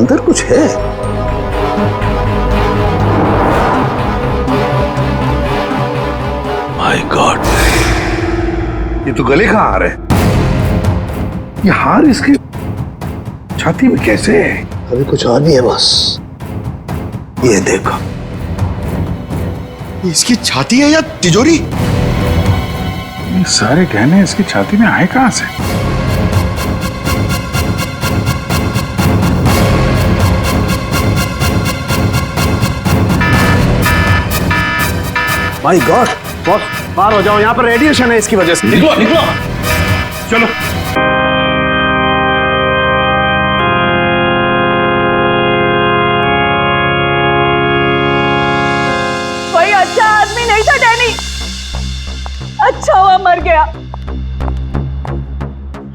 अंदर कुछ है। माय गॉड, ये तो गले का हार है। ये हार इसकी छाती में कैसे है? अभी कुछ और नहीं है बस, ये देखो। इसकी छाती है या तिजोरी? ये सारे गहने इसकी छाती में आए कहां से? माय गॉड बॉस, बाहर हो जाओ, यहाँ पर रेडिएशन है इसकी वजह से। निकलो निकलो, चलो। कोई अच्छा आदमी नहीं था डैनी, अच्छा हुआ मर गया।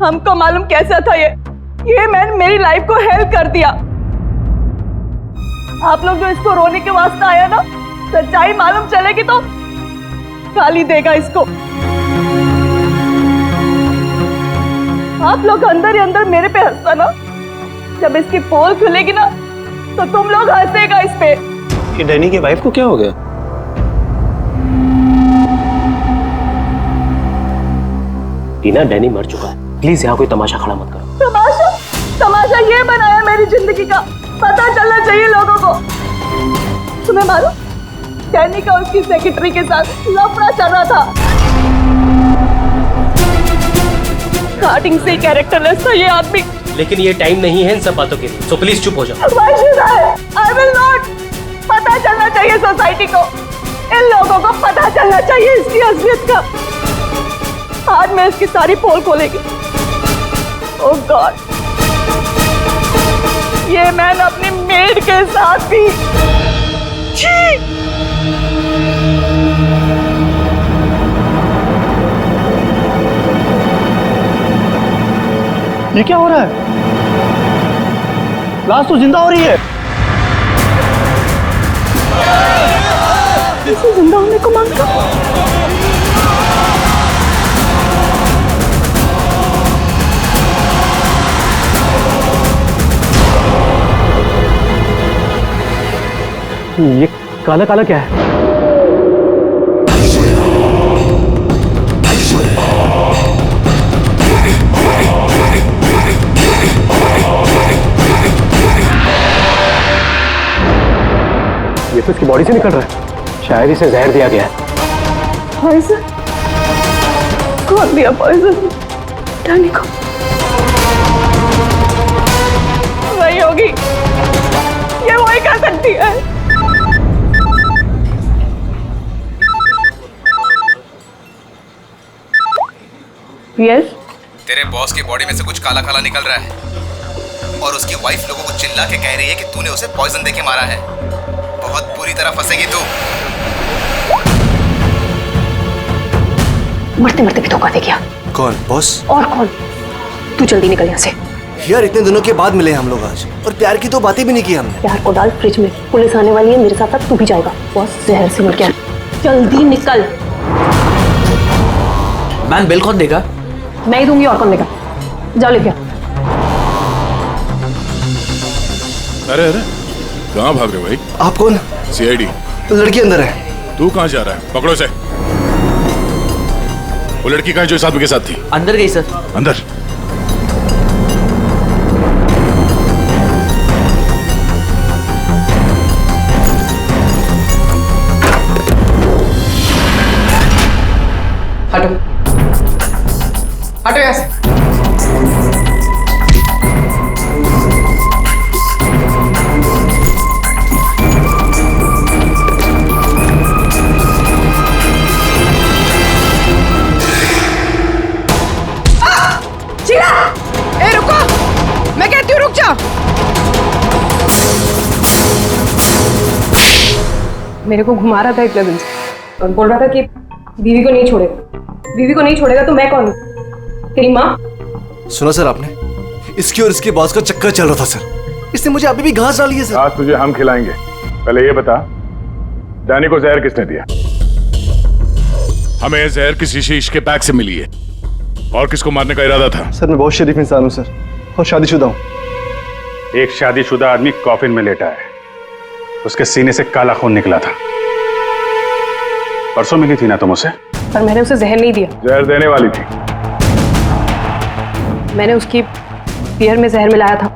हमको मालूम कैसा था ये मैंने मेरी लाइफ को हेल्प कर दिया। आप लोग जो इसको रोने के वास्ते आया ना, सच्चाई मालूम चलेगी तो गाली देगा इसको। आप लोग अंदर ही अंदर मेरे पे हंसता ना, जब इसकी पोल खुलेगी ना तो तुम लोग हंसेगा इस पे। कि डैनी की वाइफ को क्या हो गया? टीना, डैनी मर चुका है, प्लीज यहाँ कोई तमाशा खड़ा मत करो। तमाशा ये बनाया मेरी जिंदगी का, पता चलना चाहिए लोगों को। तुम्हें मालूम, डैनी का उसकी सेक्रेटरी के साथ लफड़ा चल रहा था। स्टार्टिंग से कैरेक्टरलेस था ये आदमी। लेकिन ये टाइम नहीं है इन सब बातों के लिए, सो प्लीज चुप हो जाओ। Why should I will not। पता चलना चाहिए सोसाइटी को, इन लोगों को पता चलना चाहिए इसकी असलियत का। आज मैं इसकी सारी पोल खोलेगी। ओह गॉड, ये मैंने अपनी मेड के साथ भी। ये क्या हो रहा है? लाश तो जिंदा हो रही है। इसे जिंदा होने को मांगता। ये काला काला क्या है? ये तो इसकी बॉडी से निकल रहा है, शायद इसे जहर दिया गया है। पॉइजन? कौन दिया पॉइजन डैनी को? वही होगी, ये वही कर सकती है। यस? तेरे बॉस की बॉडी में से कुछ काला काला निकल रहा है और उसकी वाइफ लोगों को चिल्ला के कह रही है कि तूने उसे पॉइजन देके मारा है। बहुत बुरी तरह फंसेगी तू। मरते मरते भी धोखा दे गया। कौन बॉस? और कौन? तू जल्दी निकल यहाँ से। यार इतने दिनों के बाद मिले हम लोग आज, और प्यार की तो बातें भी नहीं की हमने। प्यार को डाल फ्रिज में, पुलिस आने वाली है, मेरे साथ साथ तू भी जाएगा। बॉस जहर से मर गया, जल्दी निकल। मैम बिल कौन देगा? मैं ही दूंगी, और कौन देगा? जाओ लेके। अरे अरे, कहाँ भाग रहे हो भाई? आप कौन? सीआईडी। लड़की अंदर है। तू कहाँ जा रहा है? पकड़ो इसे। वो लड़की कहाँ जो इस आदमी के साथ थी? अंदर गई सर। अंदर? हटो हटो यहाँ से। ए रुको, मैं कहती हूँ रुक जाओ। मेरे को घुमा रहा था इतने दिन से और बोल रहा था कि बीवी को नहीं छोड़ेगा, बीवी को नहीं छोड़ेगा। तो मैं कौन हूँ? तेरी माँ? सुना सर आपने, इसकी और इसके बॉस का चक्कर चल रहा था सर। इसने मुझे अभी भी घास डाली है सर। आज तुझे हम खिलाएंगे। पहले ये बता, डैनी को जहर किसने दिया? हमें जहर किसी शीश के पैक से मिली है। और किसको मारने का इरादा था? सर मैं बहुत शरीफ इंसान हूँ सर, और शादीशुदा हूँ। एक शादीशुदा आदमी कॉफिन में लेटा है, उसके सीने से काला खून निकला था। परसों मिली थी ना तुम उसे? पर मैंने उसे जहर नहीं दिया। जहर देने वाली थी। मैंने उसकी बियर में जहर मिलाया था,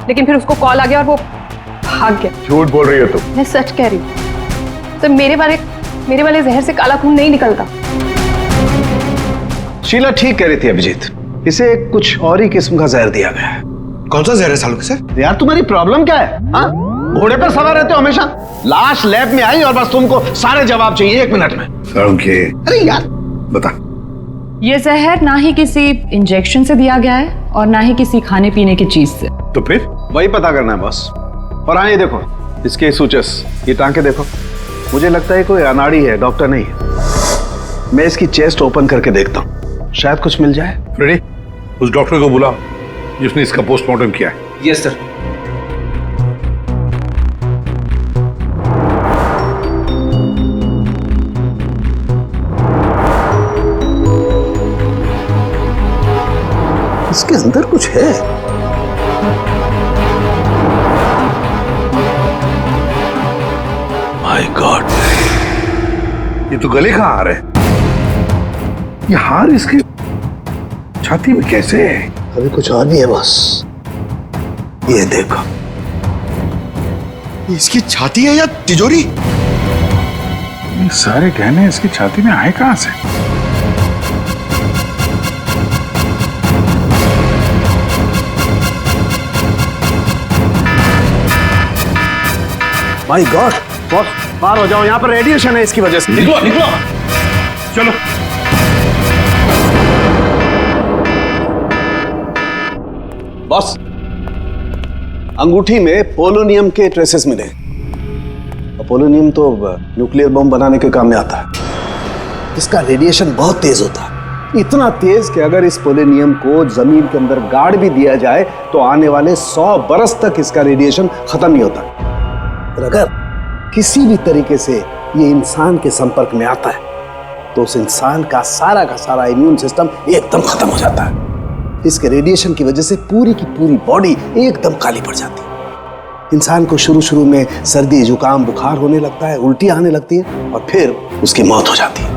लेकिन फिर उसको कॉल आ गया और वो भाग गया। झूठ बोल रही हो तुम। मैं सच कह रही हूँ। तो मेरे वाले जहर से काला खून नहीं निकलता। शीला ठीक कह रही थी अभिजीत, इसे कुछ और ही किस्म का जहर दिया गया है। कौन सा जहर है सालू सर? यार तुम्हारी प्रॉब्लम क्या है? हाँ, घोड़े पर सवार रहते हो हमेशा। लाश लैब में आई और बस तुमको सारे जवाब चाहिए 1 मिनट में। अरे यार बता। ये जहर ना ही किसी इंजेक्शन से दिया गया है और ना ही किसी खाने पीने की चीज से। तो फिर वही पता करना है बस। और हाँ, ये देखो इसके सूचस, ये टांके देखो। मुझे लगता है कोई अनाड़ी है, डॉक्टर नहीं है। मैं इसकी चेस्ट ओपन करके देखता हूँ, शायद कुछ मिल जाए। रेडी? उस डॉक्टर को बुलाओ जिसने इसका पोस्टमार्टम किया है। Yes sir. इसके अंदर कुछ है। माय गॉड, ये तो गले का हार है। ये हार इसके छाती में कैसे है? अभी कुछ और नहीं है बस। ये देखो, इसकी छाती है या तिजोरी? ये सारे गहने इसकी छाती में आए कहां से? माय गॉड, बॉस बाहर हो जाओ, यहाँ पर रेडिएशन है इसकी वजह से। निकलो निकलो, चलो। बॉस, अंगूठी में पोलोनियम के ट्रेसेस मिले। पोलोनियम तो न्यूक्लियर बम बनाने के काम में आता है। इसका रेडिएशन बहुत तेज होता है, इतना तेज कि अगर इस पोलोनियम को जमीन के अंदर गाड़ भी दिया जाए तो आने वाले 100 बरस तक इसका रेडिएशन खत्म नहीं होता। और अगर किसी भी तरीके से ये इंसान के संपर्क में आता है तो उस इंसान का सारा इम्यून सिस्टम एकदम खत्म हो जाता है। इसके रेडिएशन की वजह से पूरी की पूरी बॉडी एकदम काली पड़ जाती है। इंसान को शुरू में सर्दी, जुकाम, बुखार होने लगता है, उल्टी आने लगती है और फिर उसकी मौत हो जाती है।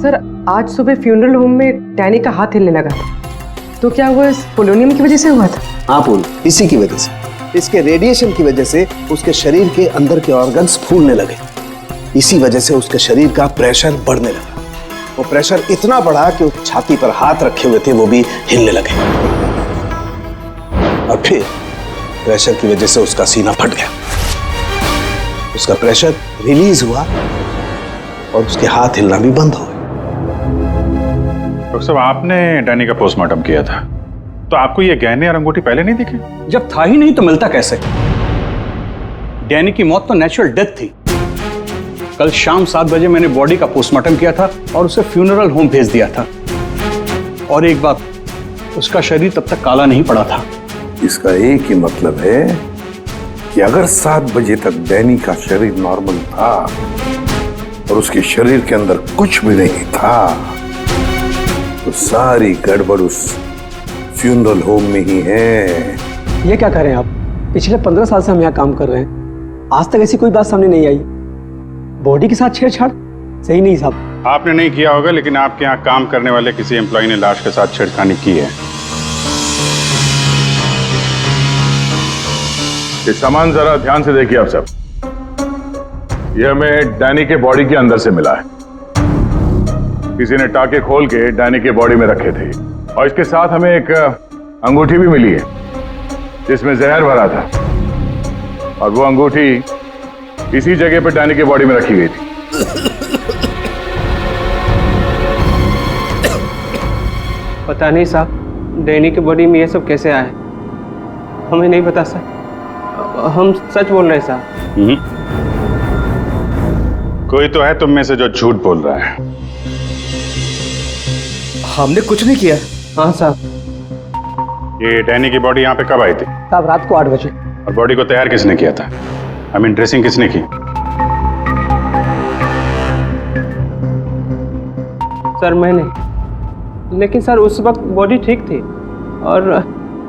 सर, आज सुबह फ्यूनरल होम में डैनी का हाथ हिलने लगा था, तो क्या वो इस पोलोनियम की वजह से हुआ था? हाँ पूल, इसी की वजह से, इसके रेडिएशन की वजह से उसके शरीर के अंदर के ऑर्गन्स फूलने लगे। इसी वजह से उसके शरीर का प्रेशर बढ़ने लगा। वो प्रेशर इतना बढ़ा कि उस छाती पर हाथ रखे हुए थे वो भी हिलने लगे। और फिर प्रेशर की वजह से उसका सीना फट गया, उसका प्रेशर रिलीज हुआ और उसके हाथ हिलना भी बंद हो गए। डॉक्टर साहब, आपने डैनी का पोस्टमार्टम किया था, तो आपको ये गहने और अंगूठी पहले नहीं दिखे? जब था ही नहीं तो मिलता कैसे? डैनी की मौत तो नेचुरल डेथ थी। कल शाम 7 बजे मैंने बॉडी का पोस्टमार्टम किया था और उसे फ्यूनरल होम भेज दिया था। और एक बात, उसका शरीर तब तक काला नहीं पड़ा था। इसका एक ही मतलब है कि अगर 7 बजे तक डैनी का शरीर नॉर्मल था और उसके शरीर के अंदर कुछ भी नहीं था, तो सारी गड़बड़ उस फ्यूनरल होम में ही है। ये क्या कह रहे हैं आप? पिछले 15 साल से हम यहाँ काम कर रहे हैं, आज तक ऐसी कोई बात सामने नहीं आई। बॉडी के साथ छेड़छाड़ सही नहीं साहब। आपने नहीं किया होगा, लेकिन आपके यहाँ काम करने वाले किसी एम्प्लॉय ने लाश के साथ छेड़खानी की है। ये सामान जरा ध्यान से देखिए आप सब। ये हमें डैनी के बॉडी के अंदर से मिला है। किसी ने टाके खोल के डैनी के बॉडी में रखे थे और इसके साथ हमें एक अंगूठी भी मिली है जिसमें जहर भरा था, और वो अंगूठी इसी जगह पर डैनी के बॉडी में रखी गई थी। पता नहीं साहब, डैनी के बॉडी में ये सब कैसे आया, हमें नहीं पता सर। हम सच बोल रहे हैं साहब। कोई तो है तुम में से जो झूठ बोल रहा है। हमने कुछ नहीं किया। हाँ साहब। ये डैनी की बॉडी यहाँ पे कब आई थी? साहब रात को 8 बजे। और बॉडी को तैयार किसने किया था? आई मीन ड्रेसिंग किसने की? सर मैंने, लेकिन सर उस वक्त बॉडी ठीक थी और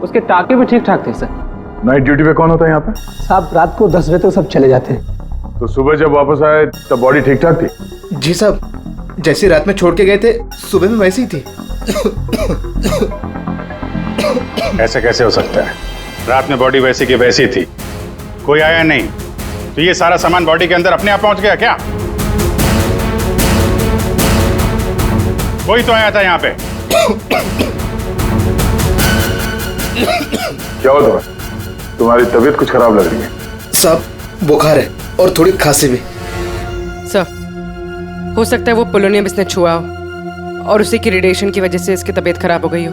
उसके टाके भी ठीक ठाक थे सर। नाइट ड्यूटी पे कौन होता है यहाँ पे? साहब रात को 10 बजे तक सब चले जाते हैं। तो सुबह जब वापस आए तब बॉडी ठीक ठाक थी? जी साहब, जैसी रात में छोड़ के गए थे सुबह में वैसी ही थी। ऐसे कैसे हो सकता है? रात में बॉडी वैसी की वैसी थी, कोई आया नहीं, तो ये सारा सामान बॉडी के अंदर अपने आप पहुंच गया क्या? कोई तो आया था यहाँ पे। क्या हुआ तुम्हें? तुम्हारी तबीयत कुछ खराब लग रही है। साहब बुखार है और थोड़ी खांसी भी। सर, हो सकता है वो पोलोनियम इसने छुआ हो और उसी की रेडिएशन की वजह से इसकी तबीयत खराब हो गई हो।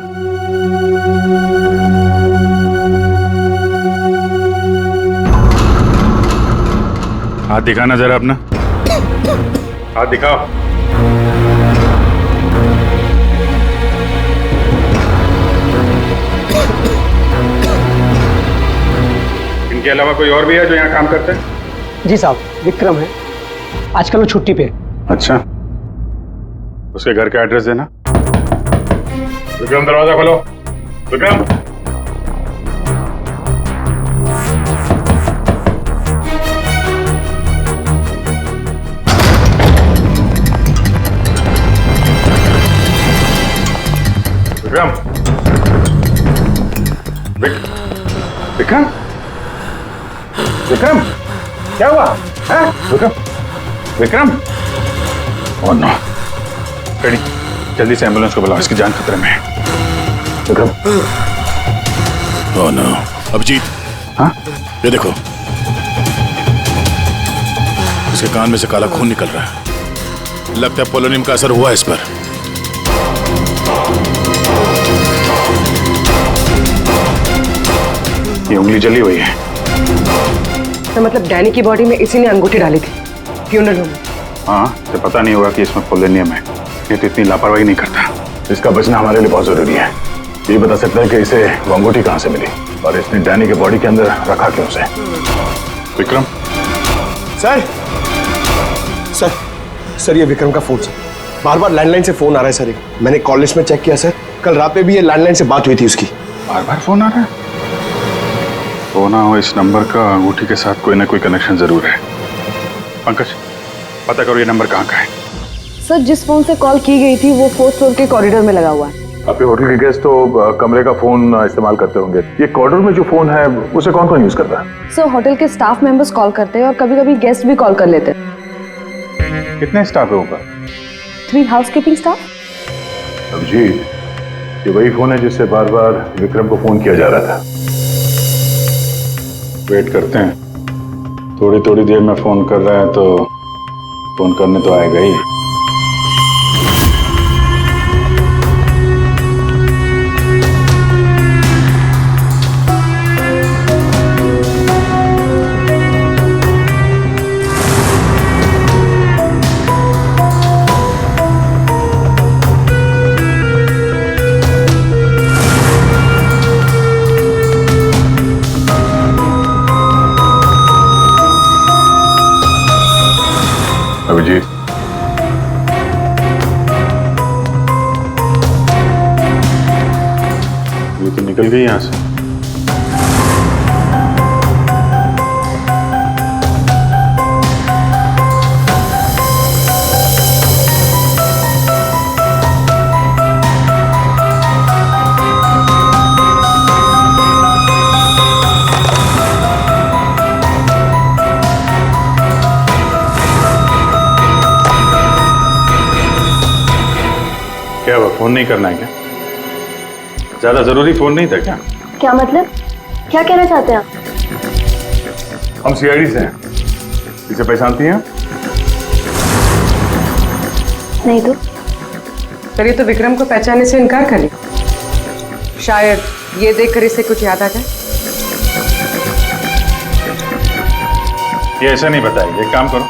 हाथ दिखाना जरा अपना, हाथ दिखाओ। इनके अलावा कोई और भी है जो यहाँ काम करते हैं? जी साहब, विक्रम है, आजकल वो छुट्टी पे। अच्छा, उसके घर का एड्रेस देना। विक्रम दरवाजा खोलो। विक्रम, विक्रम, विक्रम, विक्रम, क्या हुआ? है? Vikram, Vikram, oh no, ready, जल्दी से एम्बुलेंस को बुलाओ, इसकी जान खतरे में है। विक्रम, ओह नो, अभिजीत, हाँ? ये देखो, इसके कान में से काला खून निकल रहा है। लगता है पोलोनियम का असर हुआ इस पर। ये उंगली जली हुई है। तो मतलब डैनी की बॉडी में इसी ने अंगूठी डाली थी फ्यूनरल होम में। हाँ, तो पता नहीं होगा कि इसमें पोलोनियम है। ये तो इतनी लापरवाही नहीं करता। इसका बचना हमारे लिए बहुत जरूरी है। ये बता सकता है कि इसे वो अंगूठी कहाँ से मिली और इसने डैनी के बॉडी के अंदर रखा क्यों उसे? विक्रम, सर, सर, सर ये विक्रम का फोन सर, बार बार लैंडलाइन से फोन आ रहा है सर। मैंने कॉल लिस्ट में चेक किया सर, कल रात में भी ये लैंडलाइन से बात हुई थी उसकी। बार बार फोन आ रहा है। फोन हो इस नंबर का अंगूठी के साथ कोई ना कोई कनेक्शन जरूर है। पंकज, पता करो ये नंबर कहाँ का है। सर, जिस फोन से कॉल की गई थी वो 4th फ्लोर के कॉरिडोर में लगा हुआ है। आपके होटल के गेस्ट तो कमरे का फोन इस्तेमाल करते होंगे। ये कॉरिडोर में जो फोन है उसे कौन कौन यूज करता है? सर, होटल के स्टाफ मेंबर्स कॉल करते हैं और कभी कभी गेस्ट भी कॉल कर लेते हैं। कितने स्टाफ है ऊपर? 3 हाउसकीपिंग स्टाफ। अभिजीत, ये वही फोन है जिससे बार बार विक्रम को फोन किया जा रहा था। वेट करते हैं, थोड़ी थोड़ी देर में फोन कर रहा है तो फोन करने तो आएगा ही। अभिजीत, ये तो निकल गई यहाँ से। क्या हुआ, फोन नहीं करना है क्या? ज्यादा जरूरी फोन नहीं था क्या? क्या मतलब? क्या कहना चाहते हैं आप? हम सीआईडी से हैं। इसे पहचानती हैं? नहीं तो। सर, ये तो विक्रम को पहचानने से इनकार कर लिया। शायद ये देखकर इसे कुछ याद आ जाए। ये ऐसा नहीं बताएगी। एक काम करो,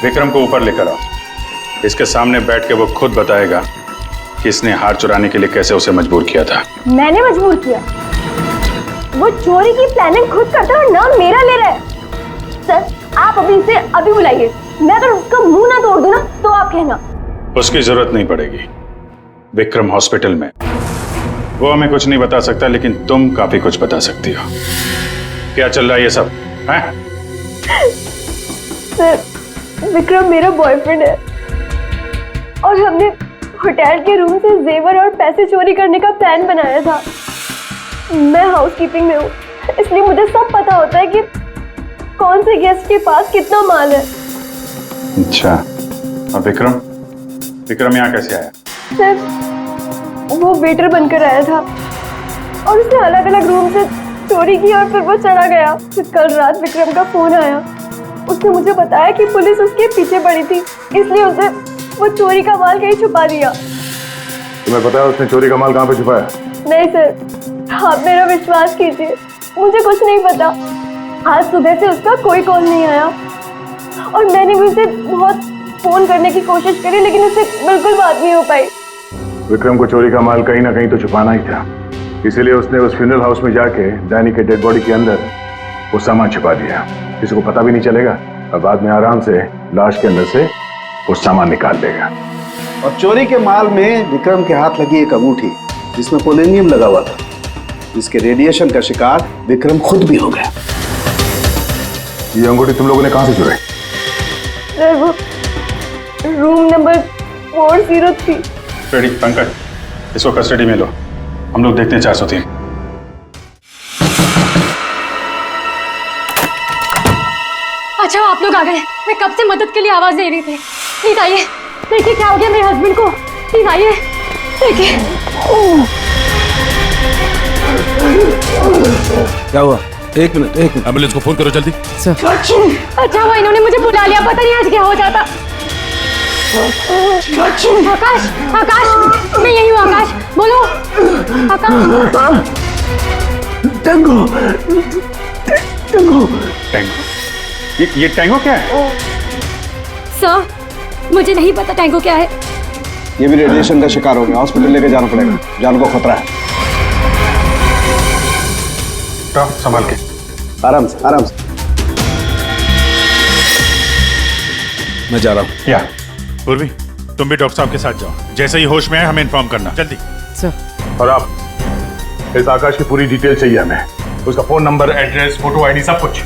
विक्रम को ऊपर लेकर आओ, इसके सामने बैठ के वो खुद बताएगा कि इसने हार चुराने के लिए कैसे उसे मजबूर किया था। मैंने मजबूर किया? वो चोरी की प्लानिंग खुद करता है और नाम मेरा ले रहा है। सर, आप अभी इसे अभी बुलाइए। मैं अगर उसका मुंह ना तोड़ दूं ना तो आप कहना। उसकी जरूरत नहीं पड़ेगी। विक्रम हॉस्पिटल में वो हमें कुछ नहीं बता सकता, लेकिन तुम काफी कुछ बता सकती हो। क्या चल रहा है ये सब, हैं? सर, विक्रम मेरा बॉयफ्रेंड है और हमने होटल के रूम से जेवर और पैसे चोरी करने का प्लान बनाया था। मैं हाउसकीपिंग में हूँ, इसलिए मुझे सब पता होता है कि कौन से गेस्ट के पास कितना माल है। अच्छा, और विक्रम यहाँ कैसे आया? सर, वो वेटर बनकर आया था और उसने अलग अलग रूम से चोरी की और फिर वो चला गया। फिर कल रात विक्रम का फोन आया, उसने मुझे बताया कि पुलिस उसके पीछे पड़ी थी, इसलिए उसे वो चोरी का माल कहीं छुपा दिया। तुम्हें पता है उसने चोरी का माल कहाँ पे छुपाया? नहीं सर, आप मेरा विश्वास कीजिए, मुझे कुछ नहीं पता। आज सुबह से उसका कोई कॉल नहीं आया और मैंने भी उसे बहुत फोन करने की कोशिश करी, लेकिन उससे बिल्कुल बात नहीं हो पाई। विक्रम को चोरी का माल कहीं ना कहीं तो छुपाना ही था, इसीलिए उसने उस फ्यूनरल हाउस में जाके डैनी के डेड बॉडी के अंदर वो सामान छुपा दिया। किसी को पता भी नहीं चलेगा और बाद में आराम से लाश के अंदर से वो सामान निकाल लेगा। और चोरी के माल में विक्रम के हाथ लगी एक अंगूठी जिसमें पोलोनियम लगा हुआ था, जिसके रेडिएशन का शिकार विक्रम खुद भी हो गया। ये अंगूठी तुम लोगों ने कहां से चुराई? सर, वो रूम नंबर 403। रेडी पंकज, इसको कस्टडी में लो, हम लोग देखते हैं 403। अच्छा आप लोग आ गए, मैं कब से मदद के लिए आवाज दे रही थी। प्लीज आइए, देखिए क्या हो गया मेरे हस्बैंड को। प्लीज आइए, देखिए। क्या हुआ? एक मिनट एम्बुलेंस को फोन करो जल्दी। अच्छा हुआ इन्होंने मुझे बुला लिया, पता नहीं आज क्या हो जाता। आकाश, आकाश, मैं यही हूँ। आकाश बोलो। आकाश। टैंगो, टैंगो, टैंगो, ये टैंगो क्या है? सर, मुझे नहीं पता टैंगो क्या है। ये भी रेडिएशन का शिकार हो गया, हॉस्पिटल लेके जाना पड़ेगा, जान को खतरा है। संभाल के, आराम से, आराम से। मैं जा रहा हूँ। या पूर्वी, तुम भी डॉक्टर साहब के साथ जाओ, जैसे ही होश में आए हमें इन्फॉर्म करना जल्दी। सर, और आप इस आकाश की पूरी डिटेल चाहिए हमें, उसका phone number, address, photo ID, सब कुछ।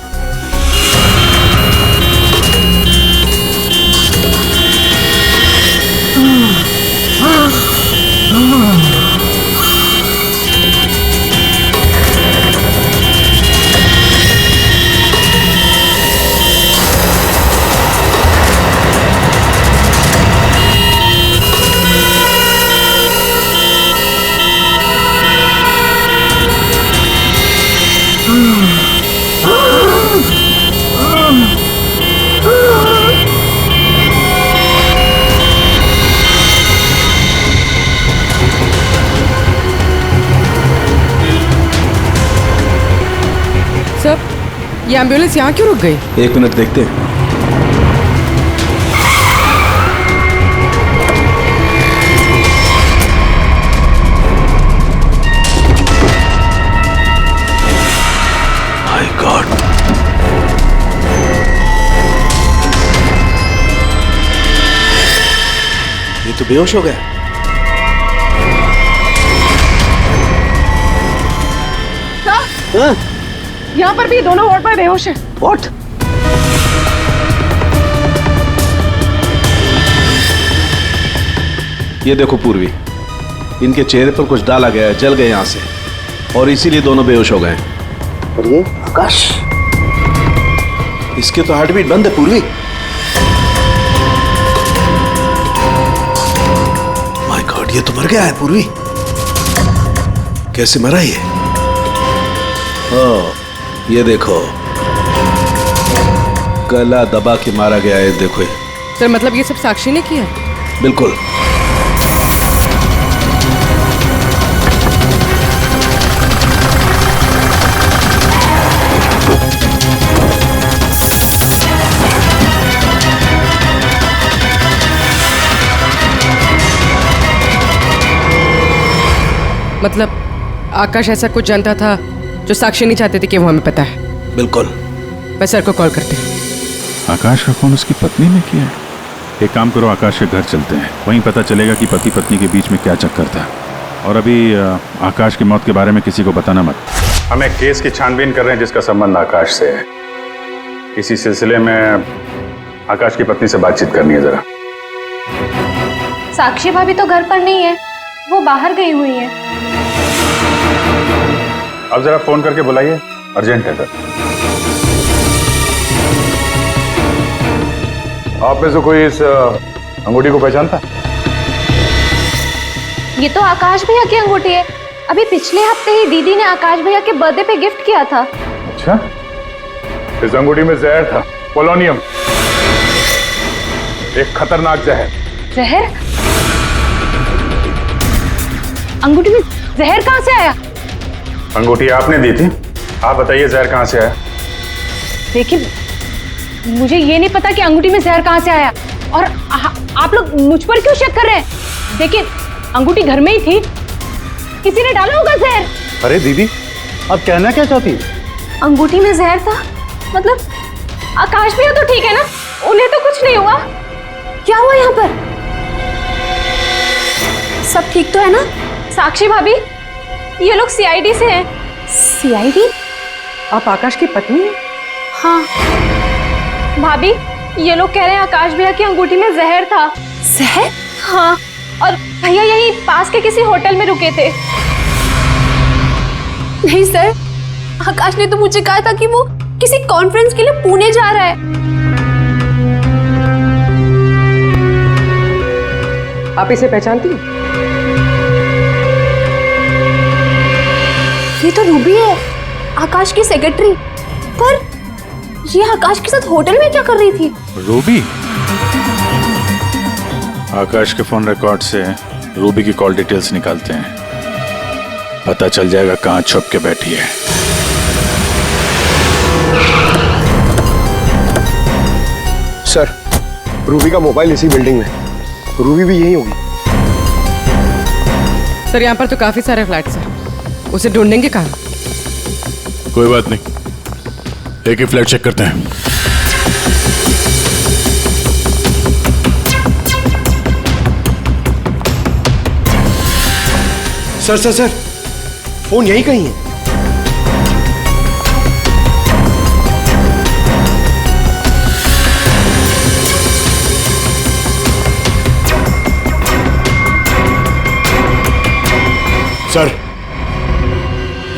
सर, ये एम्बुलेंस यहाँ क्यों रुक गई? एक मिनट देखते हैं। माय गॉड, ये तो बेहोश हो गया। हाँ? यहाँ पर भी दोनों वार्ड पर बेहोश है। What? ये देखो पूर्वी, इनके चेहरे पर कुछ डाला गया है, जल गए यहां से, और इसीलिए दोनों बेहोश हो गए। और ये आकाश, इसके तो हार्ट बीट बंद है पूर्वी। माय गॉड, ये तो मर गया है पूर्वी। कैसे मरा ये? ओह, ये देखो, गला दबा के मारा गया है। देखो सर, मतलब ये सब साक्षी ने किया? बिल्कुल। मतलब आकाश ऐसा कुछ जानता था जो साक्षी नहीं चाहते थे कि वो हमें पता है। बिल्कुल। मैं सर को कॉल करती हूँ। आकाश का फोन उसकी पत्नी ने किया है। एक काम करो, आकाश के घर चलते हैं, वहीं पता चलेगा कि पति पत्नी के बीच में क्या चक्कर था। और अभी आकाश की मौत के बारे में किसी को बताना मत। हम एक केस की छानबीन कर रहे हैं जिसका संबंध आकाश से है। इसी सिलसिले में आकाश की पत्नी से बातचीत करनी है जरा। साक्षी भाभी तो घर पर नहीं है, वो बाहर गई हुई है। अब जरा फोन करके बुलाइए, अर्जेंट है सर। आप में से कोई इस अंगूठी को पहचानता? ये तो आकाश भैया की अंगूठी है। अभी पिछले हफ्ते ही दीदी ने आकाश भैया के बर्थडे पे गिफ्ट किया था। अच्छा, इस अंगूठी में जहर था, पोलोनियम, एक खतरनाक जहर। जहर? अंगूठी में जहर कहां से आया? अंगूठी आपने दी थी, आप बताइए जहर कहां से आया? देखिए, मुझे ये नहीं पता कि अंगूठी में जहर कहां से आया, और आप लोग मुझ पर क्यों शक कर रहे हैं? देखिए, अंगूठी घर में ही थी, किसी ने डाला होगा जहर। अरे दीदी, अब कहना क्या चाहती? अंगूठी में जहर था मतलब आकाश भैया तो ठीक है ना, उन्हें तो कुछ नहीं हुआ? क्या हुआ यहाँ पर? सब ठीक तो है ना? साक्षी भाभी, ये लोग सीआईडी से हैं। सीआईडी? आप आकाश की पत्नी हैं? हाँ भाभी, ये लोग कह रहे हैं आकाश भैया की अंगूठी में जहर था। जहर? हाँ, और भैया यही पास के किसी होटल में रुके थे। नहीं सर, आकाश ने तो मुझे कहा था कि वो किसी कॉन्फ्रेंस के लिए पुणे जा रहा है। आप इसे पहचानती हैं? ये तो रूबी है, आकाश की सेक्रेटरी। पर ये आकाश के साथ होटल में क्या कर रही थी? रूबी? आकाश के फोन रिकॉर्ड से रूबी की कॉल डिटेल्स निकालते हैं, पता चल जाएगा कहां छुप के बैठी है। सर, रूबी का मोबाइल इसी बिल्डिंग में, रूबी भी यही होगी। सर, यहाँ पर तो काफी सारे फ्लैट्स हैं, उसे ढूंढेंगे कहाँ? कोई बात नहीं, एक ही फ्लैट चेक करते हैं। सर सर सर, फोन यही कहीं है। सर,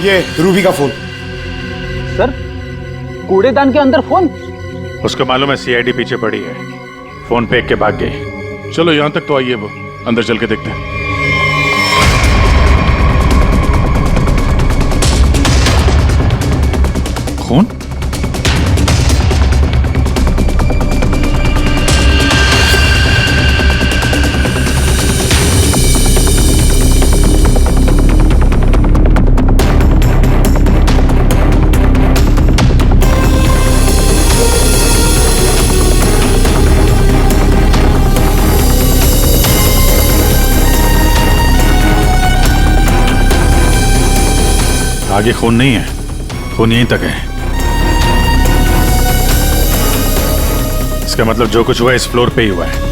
ये रूबी का फोन। सर, कूड़ेदान के अंदर फोन? उसको मालूम है सीआईडी पीछे पड़ी है, फोन फेंक के भाग गई। चलो यहां तक तो आइए, वो अंदर चल के देखते हैं। कौन? आगे खून नहीं है, खून यहीं तक है। इसका मतलब जो कुछ हुआ इस फ्लोर पे ही हुआ है।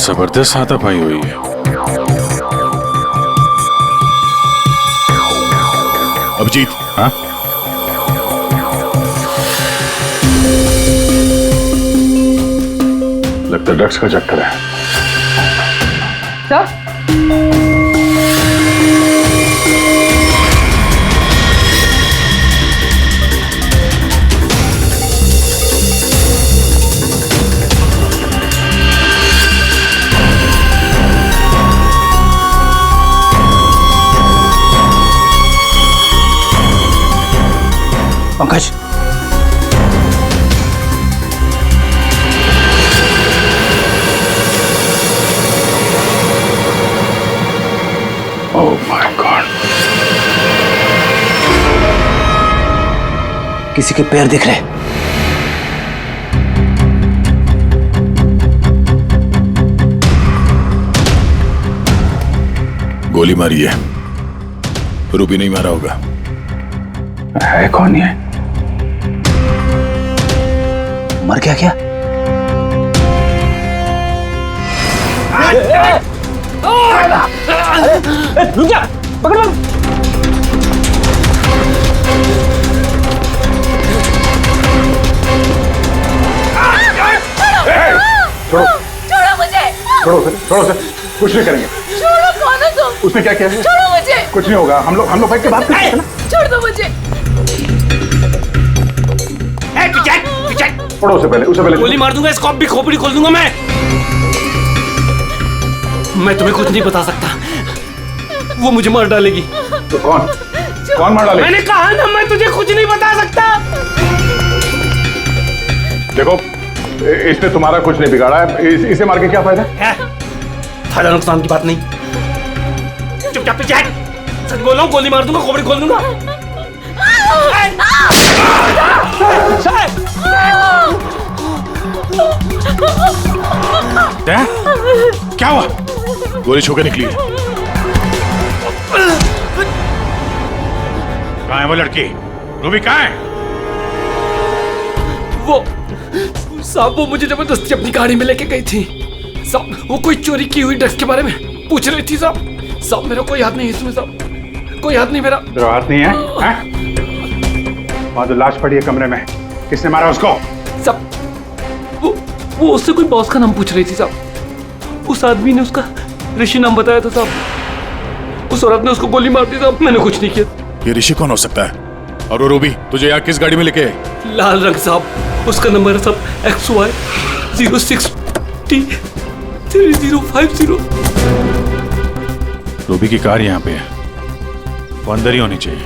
जबरदस्त हाथापाई हुई है। अभिजीत, हाँ? लगता है ड्रग्स का चक्कर है। सर, पंकज, किसी के पैर दिख रहे। गोली मारी है, रूबी नहीं मारा होगा। है कौन ये? मर गया क्या? रुक जा, पकड़ पकड़। छोड़ो छोड़ो मुझे। छोड़ो सर, कुछ नहीं करेंगे। छोड़ो, कौन हो तुम? उसने क्या किया है? छोड़ो मुझे। कुछ नहीं होगा, हम लोग बैठ के बात करते हैं ना। छोड़ दो मुझे। छोड़ो उसे पहले गोली मार दूंगा, स्कॉप भी खोपड़ी खोल दूंगा मैं तुम्हें कुछ नहीं बता सकता, वो मुझे मार डालेगी। तो कौन मार डालेगी? मैंने कहा ना, मैं तुझे कुछ नहीं बता सकता। देखो, इसने तुम्हारा कुछ नहीं बिगाड़ा है, इसे मार के क्या फायदा है? फायदा नुकसान की बात नहीं, चुपचाप पीछे हट। सच बोल रहा हूं, गोली मार दूंगा, खोपड़ी खोल दूंगा। क्या हुआ? गोली छू के निकली है। कहाँ है वो लड़की? रूबी कहाँ है? वो साहब, वो मुझे जबरदस्ती अपनी गाड़ी में लेके गई थी साहब। वो कोई चोरी की हुई ड्रग्स के बारे में पूछ रही थी साहब। मेरा कोई हाथ नहीं है इसमें साहब, कोई हाथ नहीं मेरा। तेरा हाथ नहीं है? वहां तो लाश पड़ी है कमरे में, किसने मारा उसको? साहब, वो उससे कोई बॉस का नाम पूछ रही थी साहब। उस आदमी ने उसका ऋषि नाम बताया था साहब। उस औरत ने उसको गोली मार दी साहब, मैंने कुछ नहीं किया। ये ऋषि कौन हो सकता है? और वो रूबी तुझे यहाँ किस गाड़ी में लेके? लाल रंग साहब, उसका नंबर है साहब XY 06T 3050। रूबी की कार यहाँ पे है, वो अंदर ही होनी चाहिए।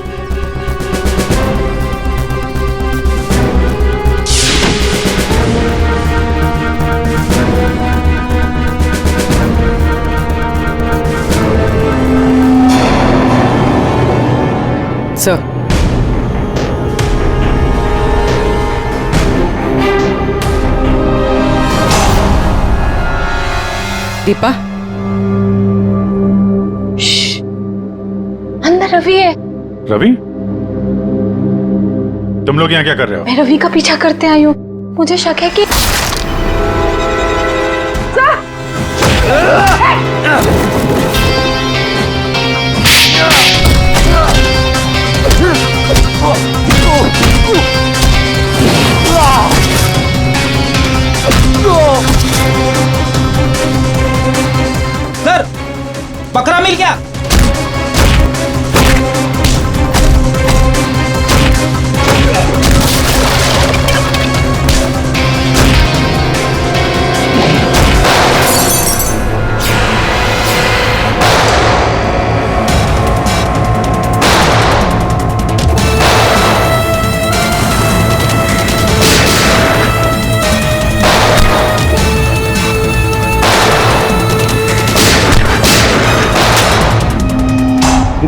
सर, दीपा, अंदर रवि है। रवि, तुम लोग यहाँ क्या कर रहे हो? मैं रवि का पीछा करते आई हूँ, मुझे शक है कि सर, बकरा मिल गया।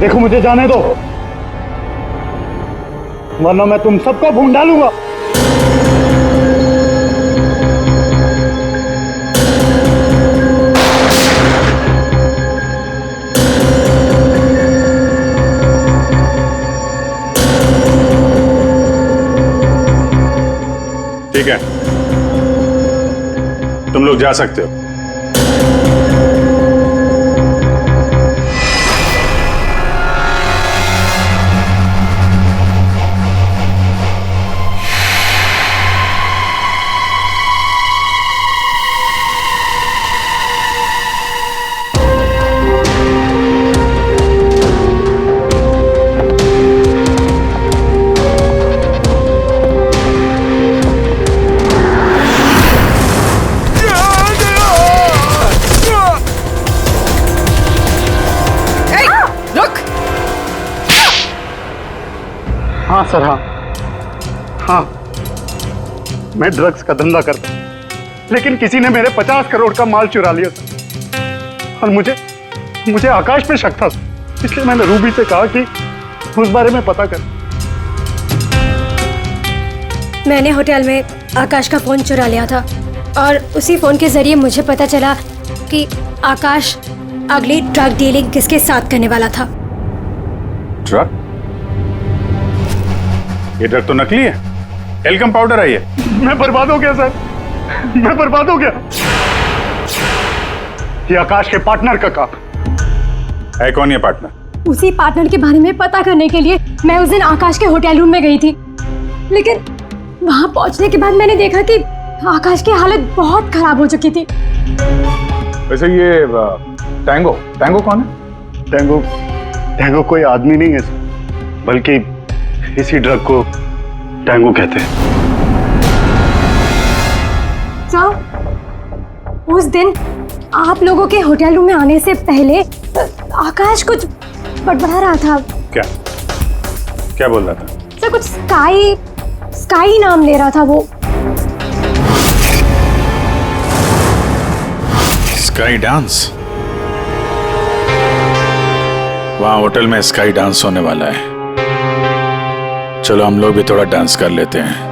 देखो, मुझे जाने दो, वरना मैं तुम सबको भून डालूंगा। ठीक है, तुम लोग जा सकते हो। हाँ सर, हाँ, मैं ड्रग्स का धंधा करता हूँ, लेकिन किसी ने मेरे 50 करोड़ का माल चुरा लिया सर। और मुझे आकाश पे शक था, इसलिए मैंने रूबी से कहा कि उस बारे में पता कर। मैंने होटल में आकाश का फोन चुरा लिया था और उसी फोन के जरिए मुझे पता चला कि आकाश अगली ड्रग डीलिंग किसके साथ करने वाला था। ड्रग? ये ड्रग तो नकली है, एल्कम पाउडर है ये। मैं बर्बाद हो गया सर, मैं बर्बाद हो गया। ये आकाश के पार्टनर का काम है। कौन ये पार्टनर? उसी पार्टनर के बारे में पता करने के लिए मैं उस दिन आकाश के होटल रूम में गई थी, लेकिन वहां पहुंचने के बाद मैंने देखा कि आकाश की हालत बहुत खराब हो चुकी थी। वैसे ये टैंगो, टैंगो कौन है? टैंगो कोई आदमी नहीं है सर, बल्कि इसी ड्रग को टैंगो कहते हैं। सर, उस दिन आप लोगों के होटल रूम में आने से पहले आकाश कुछ बड़बड़ा रहा था। क्या क्या बोल रहा था? सर, कुछ स्काई नाम ले रहा था वो। Sky dance? वहां होटल में स्काई डांस होने वाला है। चलो हम लोग भी थोड़ा डांस कर लेते हैं।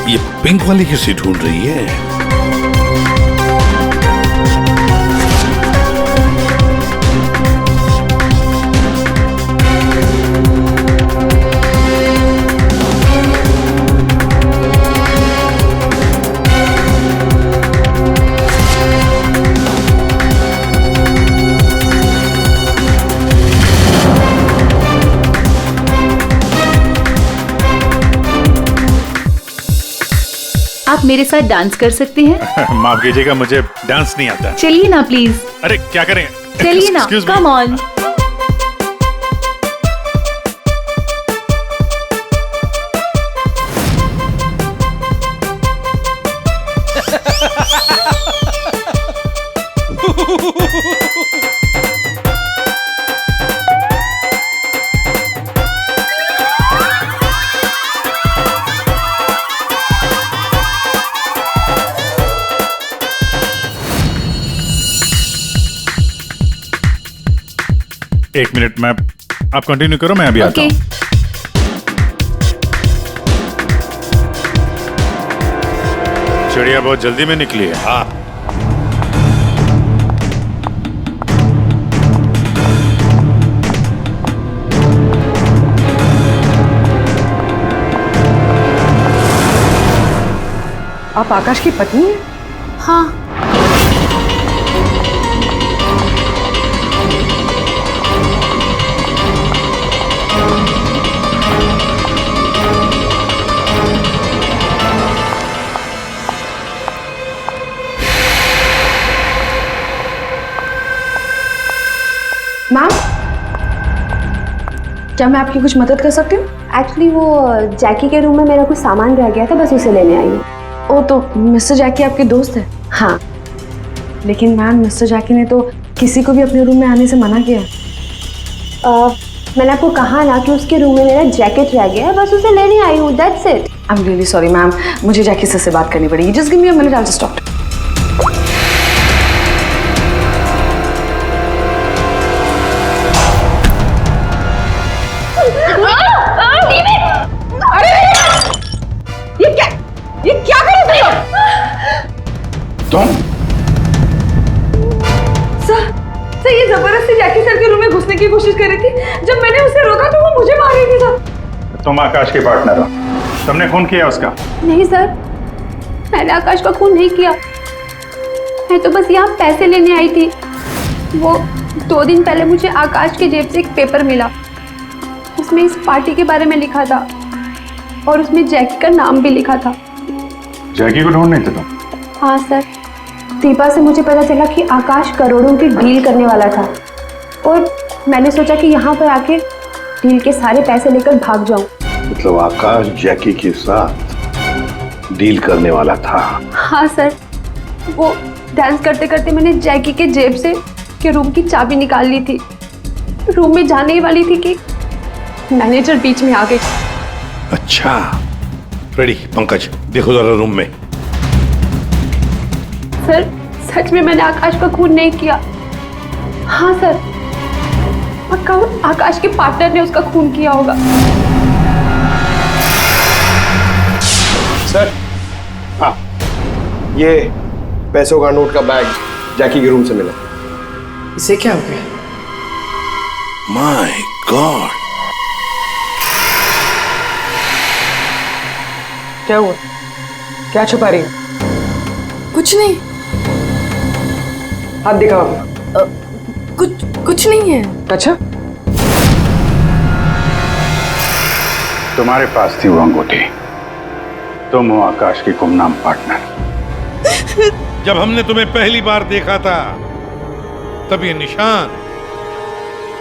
ये पिंक वाली किसी ढूंढ रही है? आप मेरे साथ डांस कर सकते हैं? माफ कीजिएगा, मुझे डांस नहीं आता। चलिए ना प्लीज। अरे क्या करें? चलिए ना, कम ऑन। एक मिनट में आप कंटिन्यू करो, मैं अभी आता हूँ। चिड़िया बहुत जल्दी में निकली है। हाँ, आप आकाश की पत्नी हैं? हाँ। मैम, क्या मैं आपकी कुछ मदद कर सकती हूँ? एक्चुअली वो जैकी के रूम में मेरा कुछ सामान रह गया था, बस उसे लेने आई हूँ। ओ, तो मिस्टर जैकी आपके दोस्त है? हाँ। लेकिन मैम, मिस्टर जैकी ने तो किसी को भी अपने रूम में आने से मना किया। मैंने आपको कहा ना कि उसके रूम में मेरा जैकेट रह गया है, बस उसे लेने आई हूँ, that's it. I am really sorry ma'am, मुझे जैकी से बात करनी पड़ेगी। Just give me a minute, I will just talk. ये क्या कर रहे हो तुम? सर, ये जबरदस्ती जैकी सर के रूम में घुसने की कोशिश कर रही थी। जब मैंने उसे रोका तो वो मुझे मार रही थी सर। तुम आकाश के पार्टनर हो, तुमने खून किया उसका? नहीं सर, मैंने आकाश का खून नहीं किया। मैं तो बस यहाँ पैसे लेने आई थी। वो 2 दिन पहले मुझे आकाश के जेब से एक पेपर मिला, उसमें इस पार्टी के बारे में लिखा था और उसमें जैकी का नाम भी लिखा था। जैकी को ढूंढ नहीं थे तुम? हाँ सर, दीपा से मुझे पता चला कि आकाश करोड़ों की डील करने वाला था और मैंने सोचा कि यहाँ पर आके डील के सारे पैसे लेकर भाग जाऊं। मतलब आकाश जैकी के साथ डील करने वाला था? हाँ सर, वो डांस करते करते मैंने जैकी के जेब से के रूम की चाबी निकाल ली थी। रूम में जाने ही वाली थी कि मैनेजर बीच में आ गई। अच्छा, रेडी पंकज, देखो जरा रूम में। सर सच में मैंने आकाश का खून नहीं किया। हाँ सर, पक्का आकाश के पार्टनर ने उसका खून किया होगा। सर, हाँ, ये पैसों का नोट का बैग जैकी के रूम से मिला। इसे क्या हो गया? माय गॉड, क्या हुआ? क्या छुपा रही हो? कुछ नहीं। हाथ दिखाओ अपना। कुछ नहीं है। अच्छा, तुम्हारे पास थी वो अंगूठी, तुम हो आकाश की गुमनाम पार्टनर। जब हमने तुम्हें पहली बार देखा था तब ये निशान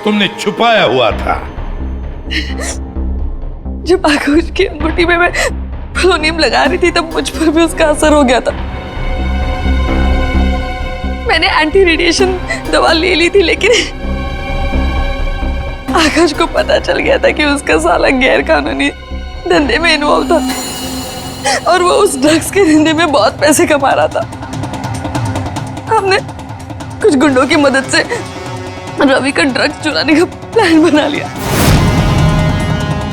तुमने छुपाया हुआ था। जब आकाश की अंगूठी में मैं पोलोनियम लगा रही थी तब मुझ पर भी उसका असर हो गया था। मैंने एंटी रेडिएशन दवा ले ली थी, लेकिन आकाश को पता चल गया था कि उसका साला गैर कानूनी धंधे में इन्वॉल्व था और वो उस ड्रग्स के धंधे में बहुत पैसे कमा रहा था। हमने कुछ गुंडों की मदद से रवि का ड्रग्स चुराने का प्लान बना लिया।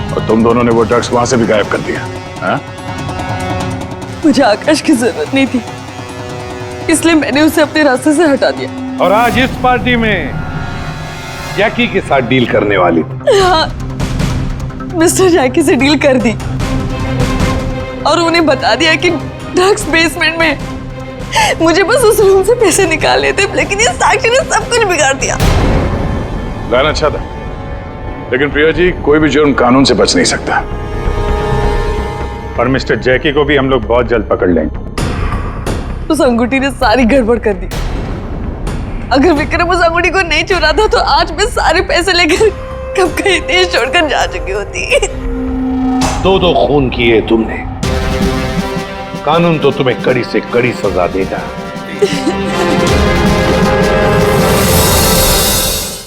और तुम दोनों ने वो ड्रग्स वहां से भी गायब कर दिया, हाँ? मुझे आकाश की जरूरत नहीं थी, इसलिए मैंने उसे अपने रास्ते से हटा दिया। और आज इस पार्टी में जैकी के साथ डील करने वाली थी। हाँ, मिस्टर जैकी से डील कर दी और उन्हें बता दिया कि ड्रग्स बेसमेंट में, मुझे बस उस रूम से पैसे निकालने थे, लेकिन ये साक्षी ने सब कुछ बिगाड़ दिया। प्लान अच्छा था, लेकिन प्रिया जी, कोई भी जुर्म कानून से बच नहीं सकता। और मिस्टर जैकी को भी हम लोग बहुत जल्द पकड़ लेंगे। उस अंगूठी ने सारी गड़बड़ कर दी। अगर विक्रम उस अंगूठी को नहीं चुराता तो आज मैं सारे पैसे लेकर कब कहीं देश छोड़कर जा चुकी होती। दो खून किए तुमने, कानून तो तुम्हें कड़ी से कड़ी सजा देगा।